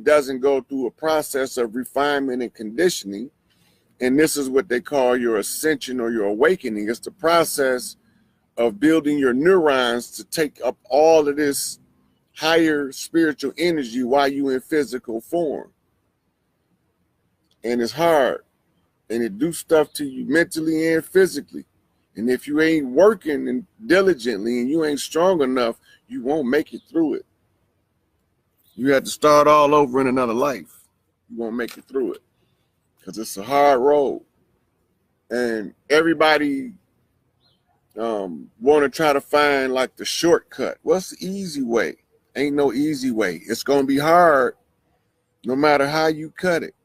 doesn't go through a process of refinement and conditioning. And this is what they call your ascension or your awakening. It's the process of building your neurons to take up all of this higher spiritual energy while you in physical form. And it's hard. And it do stuff to you mentally and physically. And if you ain't working and diligently and you ain't strong enough, you won't make it through it. You have to start all over in another life. You won't make it through it because it's a hard road. And everybody want to try to find like the shortcut. What's the easy way? Ain't no easy way. It's going to be hard no matter how you cut it.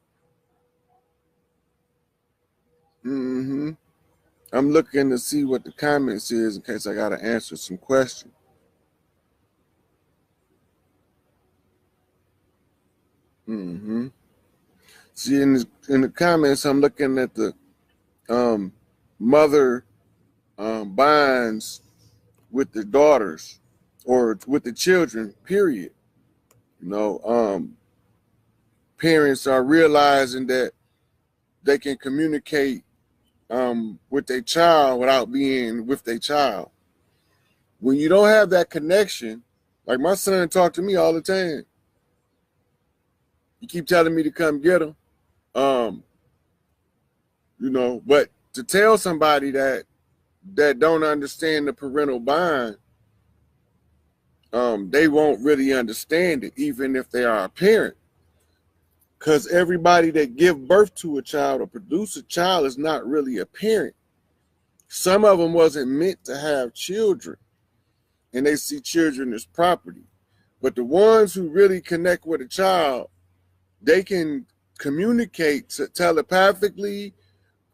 I'm looking to see what the comments is in case I got to answer some questions. See, in the comments, I'm looking at the mother bonds with the daughters or with the children, period. You know, parents are realizing that they can communicate with their child without being with their child. When you don't have that connection, like my son talk to me all the time. He keep telling me to come get him. You know, but to tell somebody that don't understand the parental bond, they won't really understand it, even if they are a parent. Because everybody that give birth to a child or produce a child is not really a parent. Some of them wasn't meant to have children, and they see children as property. But the ones who really connect with a child, they can communicate telepathically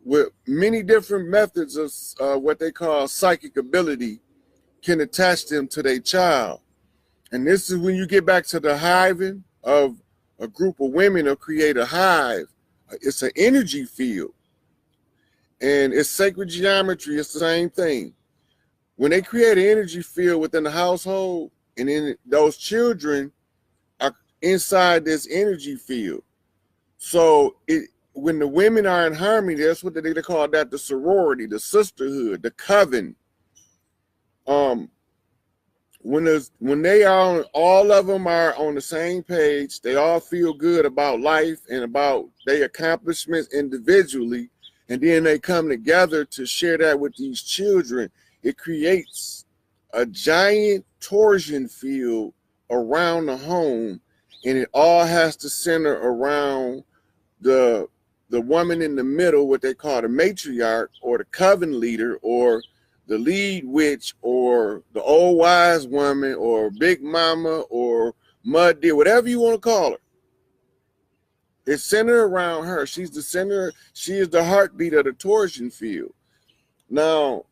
with many different methods of what they call psychic ability, can attach them to their child. And this is when you get back to the hiving of a group of women or create a hive. It's an energy field. And it's sacred geometry. It's the same thing. When they create an energy field within the household, and then those children are inside this energy field. So when the women are in harmony, that's what they call that, the sorority, the sisterhood, the coven. When they are, all of them are on the same page, they all feel good about life and about their accomplishments individually, and then they come together to share that with these children. It creates a giant torsion field around the home, and it all has to center around the woman in the middle, what they call the matriarch or the coven leader or the lead witch or the old wise woman or big mama or mud deer, whatever you want to call her. It's centered around her. She's the center. She is the heartbeat of the torsion field. Now,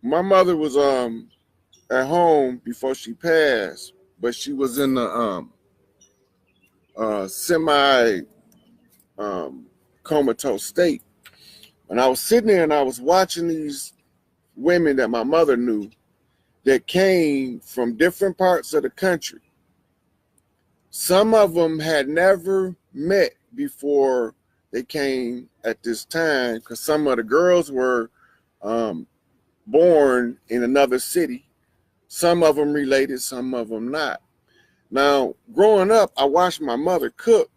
my mother was at home before she passed, but she was in the semi comatose state. And I was sitting there and I was watching these women that my mother knew that came from different parts of the country. Some of them had never met before they came at this time, because some of the girls were born in another city. Some of them related, some of them not. Now, growing up, I watched my mother cook,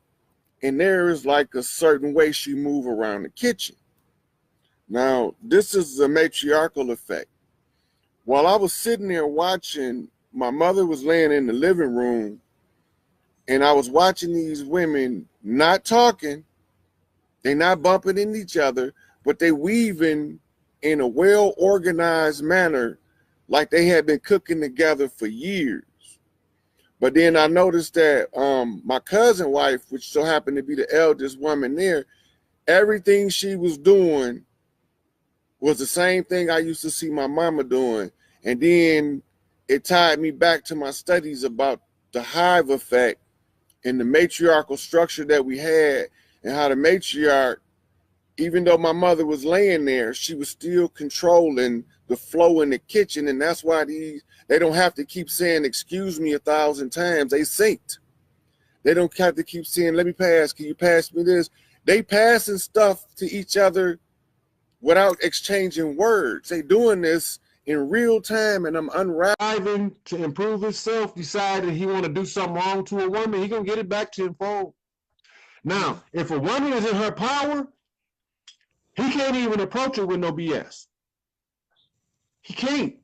and there is like a certain way she move around the kitchen. Now, this is the matriarchal effect. While I was sitting there watching, my mother was laying in the living room, and I was watching these women not talking, they not bumping into each other, but they weaving in a well-organized manner like they had been cooking together for years. But then I noticed that my cousin wife, which so happened to be the eldest woman there, everything she was doing was the same thing I used to see my mama doing. And then it tied me back to my studies about the hive effect and the matriarchal structure that we had, and how the matriarch, even though my mother was laying there, she was still controlling the flow in the kitchen. And that's why they don't have to keep saying, excuse me 1,000 times. They synced. They don't have to keep saying, let me pass, can you pass me this? They passing stuff to each other without exchanging words. They doing this in real time, and I'm unraveling to improve himself, decided he want to do something wrong to a woman, he gonna get it back tenfold. Now, if a woman is in her power, he can't even approach her with no BS. He can't.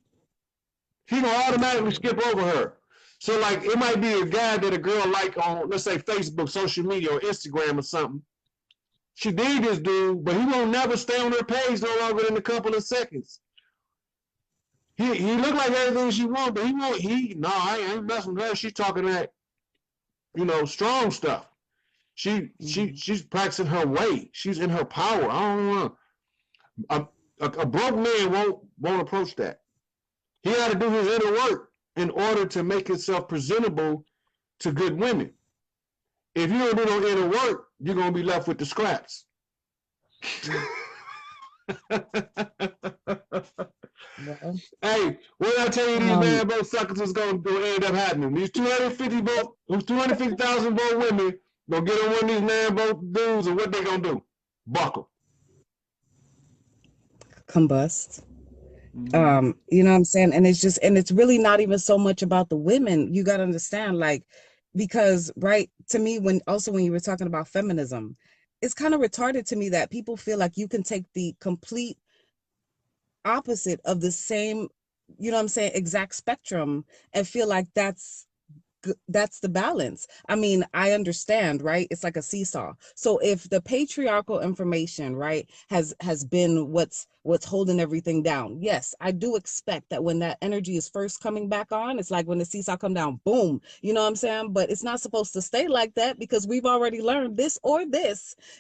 He gonna automatically skip over her. So like it might be a guy that a girl like on, let's say Facebook, social media, or Instagram or something. She did this dude, but he won't never stay on her page no longer than a couple of seconds. He look like everything she wants, but he won't. No, I ain't messing with her. She's talking that, strong stuff. She's practicing her way. She's in her power. I don't know. A broke man won't approach that. He had to do his inner work in order to make himself presentable to good women. If you don't do no inner work, you're gonna be left with the scraps. Hey, what I tell you, these man boat suckers is gonna end up happening. These 250,000 vote women gonna get on one of these man boat dudes, and what they gonna do? Buckle. Combust. You know what I'm saying? And it's really not even so much about the women. You got to understand, like, because right, to me, when you were talking about feminism, it's kind of retarded to me that people feel like you can take the complete opposite of the same, you know what I'm saying, exact spectrum, and feel like that's the balance. I mean, I understand, right? It's like a seesaw. So if the patriarchal information, right, has been what's holding everything down, yes, I do expect that when that energy is first coming back on, it's like when the seesaw come down, boom, you know what I'm saying? But it's not supposed to stay like that, because we've already learned this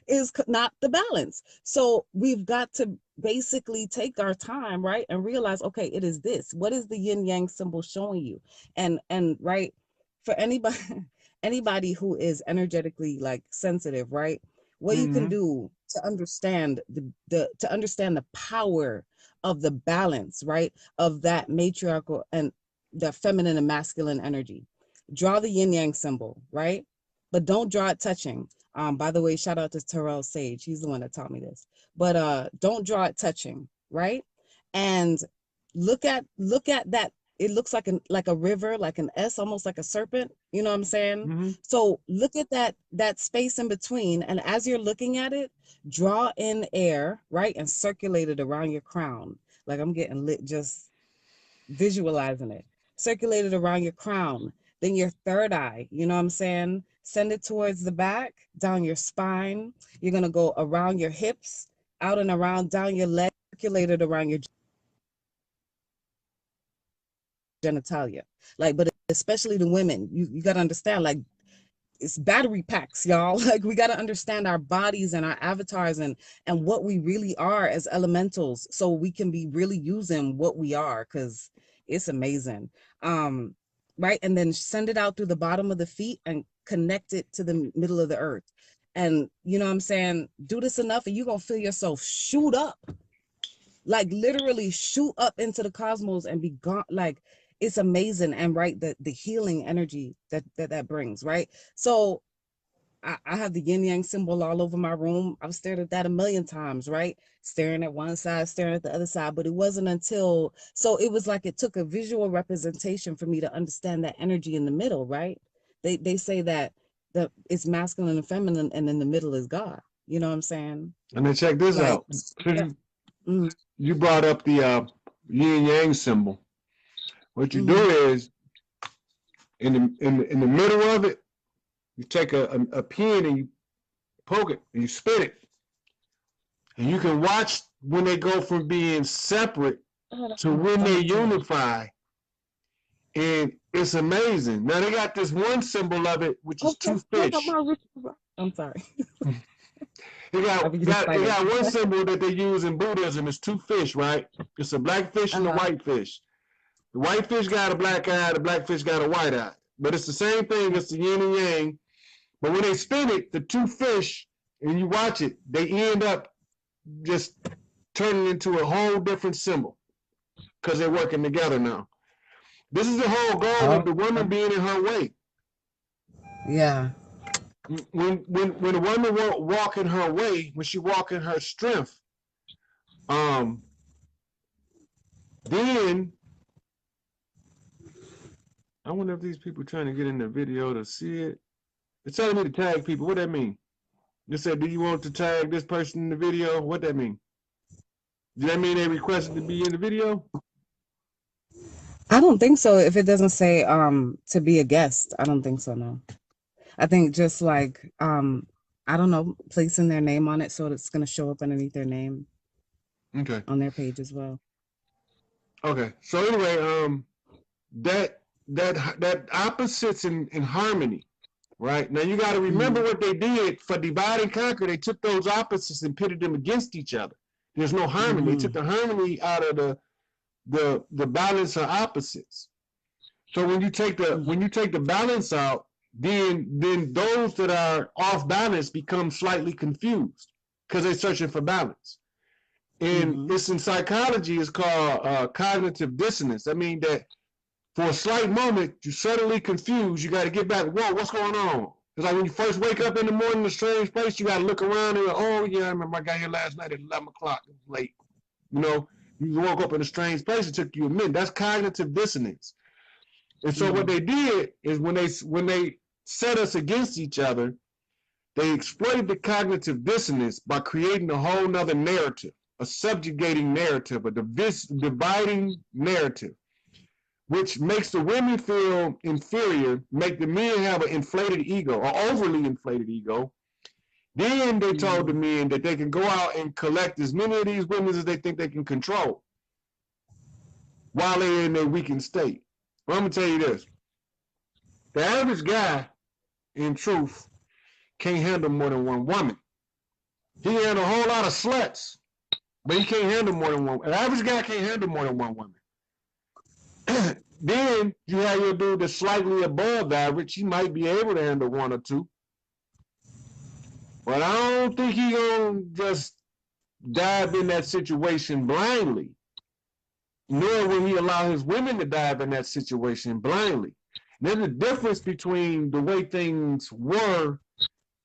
is not the balance. So we've got to basically take our time, right, and realize, okay, it is this. What is the yin yang symbol showing you? And right, for anybody who is energetically like sensitive, right, what you can do to understand the power of the balance, right, of that matriarchal and the feminine and masculine energy. Draw the yin yang symbol, right, but don't draw it touching. By the way, shout out to Terrell Sage, he's the one that taught me this. But don't draw it touching, right? And look at that. It looks like a river, like an S, almost like a serpent. You know what I'm saying? So look at that space in between, and as you're looking at it, draw in air, right, and circulate it around your crown. Like I'm getting lit just visualizing it. Circulate it around your crown, then your third eye. You know what I'm saying? Send it towards the back, down your spine. You're gonna go around your hips, out and around, down your leg, circulate it around your genitalia. Like, but especially the women, you got to understand, like, it's battery packs, y'all. Like, we got to understand our bodies and our avatars and what we really are as elementals, so we can be really using what we are, because it's amazing. Right, and then send it out through the bottom of the feet and connect it to the middle of the earth. And you know what I'm saying, do this enough and you're gonna feel yourself shoot up, like literally shoot up into the cosmos and be gone. Like, it's amazing. And right, the healing energy that brings, right? So I have the yin yang symbol all over my room. I've stared at that a million times, right? Staring at one side, staring at the other side. But it wasn't until, so it was like it took a visual representation for me to understand that energy in the middle, right? They say that it's masculine and feminine, and in the middle is God. You know what I'm saying? And then check this out. You brought up the yin yang symbol. What you do is in the middle of it, you take a pin and you poke it and you spin it. And you can watch when they go from being separate to when they unify. And it's amazing. Now they got this one symbol of it, which is two fish. I'm sorry. They got one symbol that they use in Buddhism. It's two fish, right? It's a black fish and a white fish. The white fish got a black eye, the black fish got a white eye. But it's the same thing, it's the yin and yang. But when they spin it, the two fish, and you watch it, they end up just turning into a whole different symbol because they're working together now. This is the whole goal of the woman being in her way. Yeah. when a woman walk in her way, when she walk in her strength, then I wonder if these people trying to get in the video to see it. It's telling me to tag people. What that mean? They said, do you want to tag this person in the video? What that mean? Does that mean they requested to be in the video? I don't think so. If it doesn't say to be a guest, I don't think so, no. I think just like I don't know, placing their name on it so it's gonna show up underneath their name. Okay. On their page as well. Okay. So anyway, that opposites in harmony, right? Now you got to remember what they did for divide and conquer. They took those opposites and pitted them against each other. There's no harmony. They took the harmony out of the balance of opposites. So when you take the balance out, then those that are off balance become slightly confused because they're searching for balance. And it's in psychology, it's called cognitive dissonance. I mean that for a slight moment, you're suddenly confused. You got to get back. Whoa, what's going on? It's like when you first wake up in the morning in a strange place, you got to look around and go, oh, yeah, I remember I got here last night at 11 o'clock. It was late. You know, you woke up in a strange place. It took you a minute. That's cognitive dissonance. And so what they did is when they set us against each other, they exploited the cognitive dissonance by creating a whole nother narrative, a subjugating narrative, a dividing narrative, which makes the women feel inferior, make the men have an inflated ego or overly inflated ego. Then they told the men that they can go out and collect as many of these women as they think they can control while they're in their weakened state. Well, I'm going to tell you this. The average guy, in truth, can't handle more than one woman. He can handle a whole lot of sluts, but he can't handle more than one. An average guy can't handle more than one woman. Then you have your dude that's slightly above average. He might be able to handle one or two. But I don't think he's going to just dive in that situation blindly. Nor will he allow his women to dive in that situation blindly. There's a difference between the way things were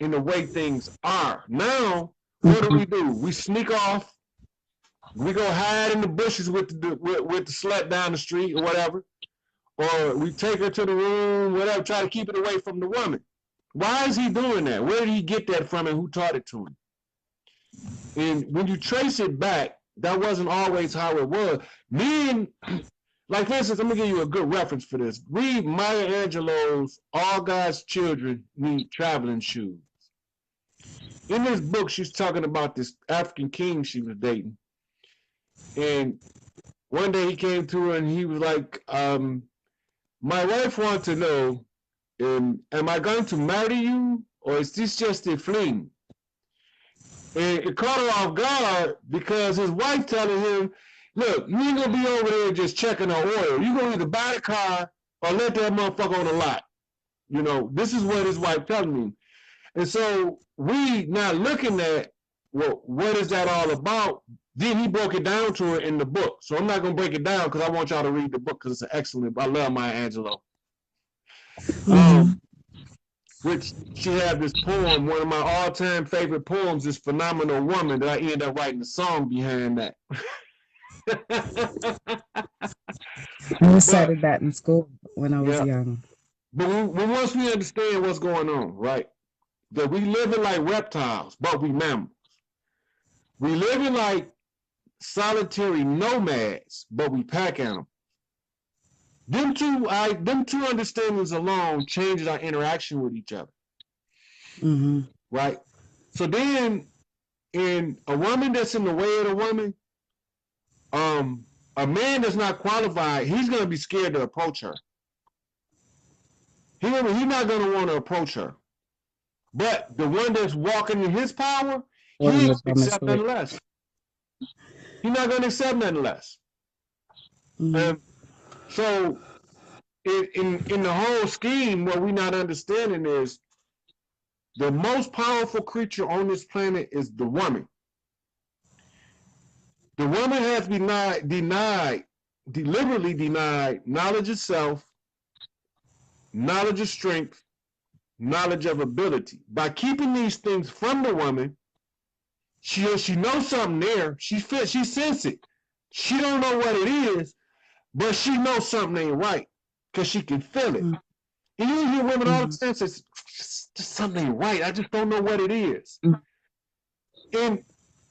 and the way things are. Now, what do? We sneak off. We go hide in the bushes with the slut down the street or whatever. Or we take her to the room, whatever, try to keep it away from the woman. Why is he doing that? Where did he get that from and who taught it to him? And when you trace it back, that wasn't always how it was. Men, like for instance, I'm going to give you a good reference for this. Read Maya Angelou's All God's Children Need Traveling Shoes. In this book, she's talking about this African king she was dating. And one day he came to her and he was like, my wife wants to know, am I going to marry you or is this just a fling? And it caught her off guard because his wife telling him, look, you ain't gonna be over there just checking her oil. You're gonna either buy the car or let that motherfucker on the lot. You know, this is what his wife telling me. And so we not looking at, well, what is that all about? Then he broke it down to her in the book. So I'm not gonna break it down because I want y'all to read the book because it's an excellent, I love Maya Angelou. Which she had this poem, one of my all-time favorite poems, this Phenomenal Woman, that I ended up writing a song behind that. I recited that in school when I was young. But once we understand what's going on, right, that we living like reptiles, but we mammals. We living like solitary nomads, but we pack animals. Them two understandings alone changes our interaction with each other. Right? So then, in a woman that's in the way of the woman, a man that's not qualified, he's going to be scared to approach her. He's not going to want to approach her. But the one that's walking in his power, he ain't going to accept nothing less. He's not going to accept nothing less. So, in the whole scheme, what we're not understanding is the most powerful creature on this planet is the woman. The woman has been deliberately denied knowledge of self, knowledge of strength, knowledge of ability. By keeping these things from the woman, she knows something there. She sense it. She don't know what it is, but she knows something ain't right because she can feel it. And you hear women all the time say, just something ain't right. I just don't know what it is. And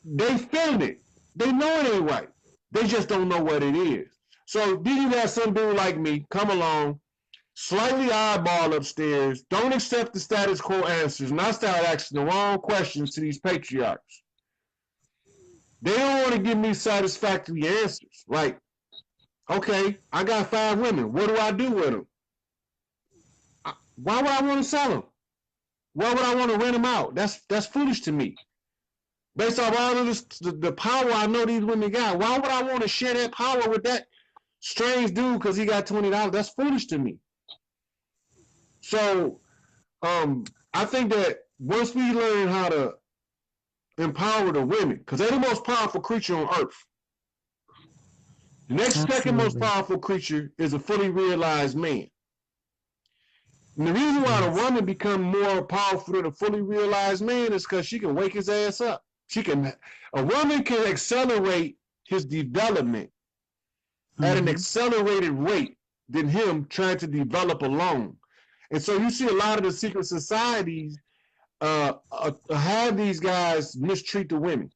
they feeling it. They know it ain't right. They just don't know what it is. So then you got some dude like me come along, slightly eyeball upstairs, don't accept the status quo answers, and I start asking the wrong questions to these patriarchs. They don't want to give me satisfactory answers. Like, okay, I got 5 women. What do I do with them? Why would I want to sell them? Why would I want to rent them out? That's foolish to me. Based off all of this, the power I know these women got, why would I want to share that power with that strange dude because he got $20? That's foolish to me. So I think that once we learn how to empower the women, because they're the most powerful creature on earth. The next second most powerful creature is a fully realized man. And the reason why the woman become more powerful than a fully realized man is because she can wake his ass up. A woman can accelerate his development at an accelerated rate than him trying to develop alone. And so you see a lot of the secret societies have these guys mistreat the women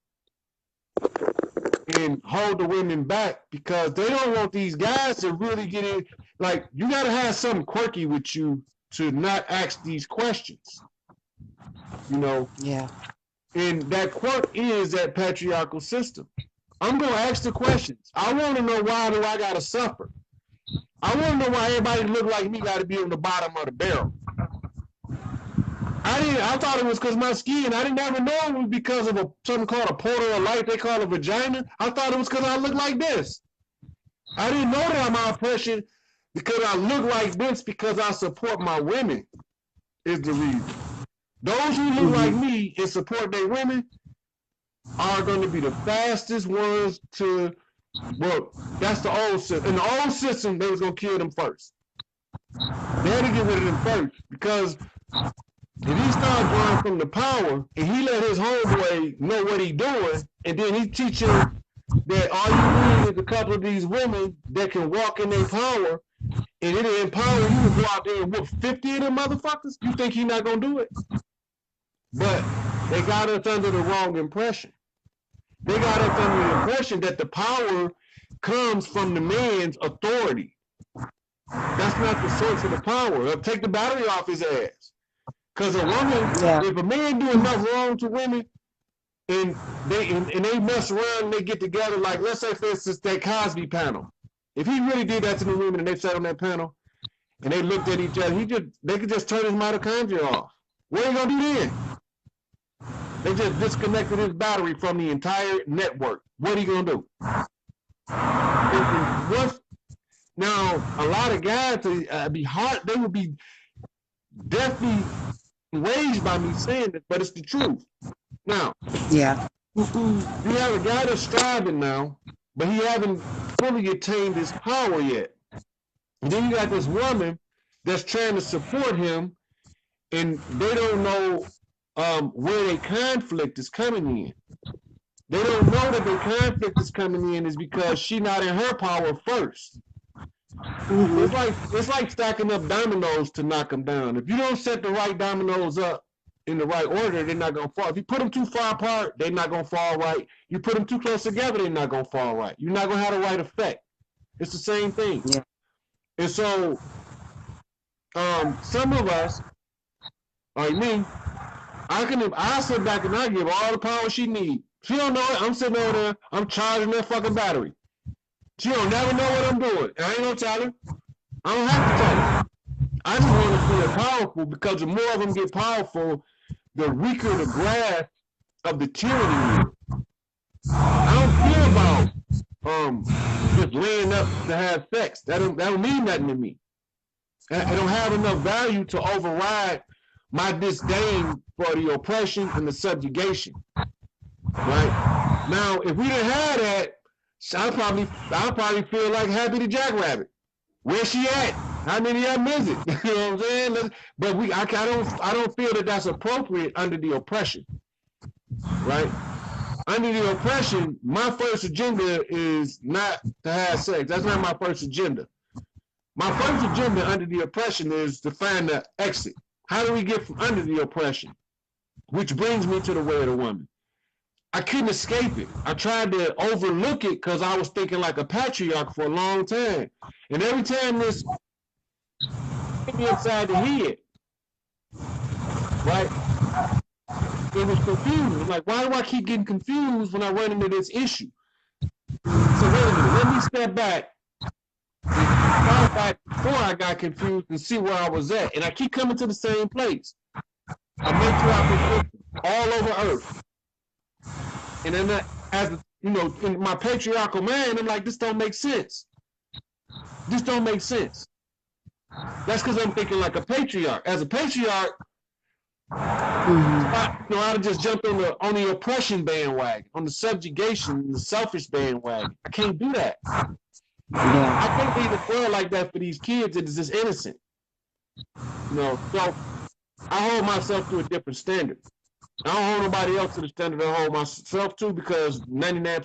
and hold the women back because they don't want these guys to really get in. Like, you got to have something quirky with you to not ask these questions, you know? Yeah. And that quirk is that patriarchal system. I'm going to ask the questions. I want to know, why do I got to suffer? I want to know why everybody look like me got to be on the bottom of the barrel. I thought it was because my skin. I didn't ever know it was because of something called a portal of light they call a vagina. I thought it was because I look like this. I didn't know that my oppression because I look like this because I support my women is the reason. Those who look like me and support their women are going to be the fastest ones to, well, that's the old system. In the old system, they was going to kill them first. They had to get rid of them first because if he started drawing from the power and he let his homeboy know what he doing, and then he teach him that all you need is a couple of these women that can walk in their power, and it'll empower you to go out there and whoop 50 of them motherfuckers, you think he's not going to do it? But they got us under the wrong impression. They got us under the impression that the power comes from the man's authority. That's not the source of the power. Take the battery off his ass. Because a woman, if a man do enough wrong to women, and they mess around and they get together, like, let's say, for instance, that Cosby panel. If he really did that to the women and they sat on that panel and they looked at each other, they could just turn his mitochondria off. What are you going to do then? They just disconnected his battery from the entire network. What are you going to do? Now, a lot of guys, they would be definitely enraged by me saying this, but it's the truth. Now, you have a guy that's striving now, but he haven't fully attained his power yet. And then you got this woman that's trying to support him, and they don't know where their conflict is coming in. They don't know that their conflict is coming in is because she's not in her power first. It's like stacking up dominoes to knock them down. If you don't set the right dominoes up in the right order, they're not going to fall. If you put them too far apart, they're not going to fall right. You put them too close together, they're not going to fall right. You're not going to have the right effect. It's the same thing. Yeah. And so some of us, like me, I sit back and I give all the power she needs. She don't know it. I'm sitting over there. I'm charging that fucking battery. She don't never know what I'm doing. I ain't gonna tell her. I don't have to tell her. I just want to feel powerful because the more of them get powerful, the weaker the grasp of the tyranny is. I don't care about just laying up to have sex. That don't mean nothing to me. I don't have enough value to override my disdain for the oppression and the subjugation. Right? Now, if we didn't have that, I'll probably feel like Happy the Jackrabbit. Where she at? How many of them is it? You know what I'm saying? But I don't feel that that's appropriate under the oppression, right? Under the oppression, my first agenda is not to have sex. That's not my first agenda. My first agenda under the oppression is to find the exit. How do we get from under the oppression? Which brings me to the way of the woman. I couldn't escape it. I tried to overlook it because I was thinking like a patriarch for a long time. And every time this hit me upside the head, right? It was confusing. I'm like, why do I keep getting confused when I run into this issue? So wait a minute, let me step back before I got confused and see where I was at. And I keep coming to the same place. I make sure I can all over Earth. And then as you know, in my patriarchal mind, I'm like, this don't make sense. This don't make sense. That's because I'm thinking like a patriarch. As a patriarch, I'd just jumped on the oppression bandwagon, on the subjugation, the selfish bandwagon. I can't do that. I can't leave the world like that for these kids that is just innocent. You know, so I hold myself to a different standard. I don't hold nobody else to the standard I hold myself to because 99%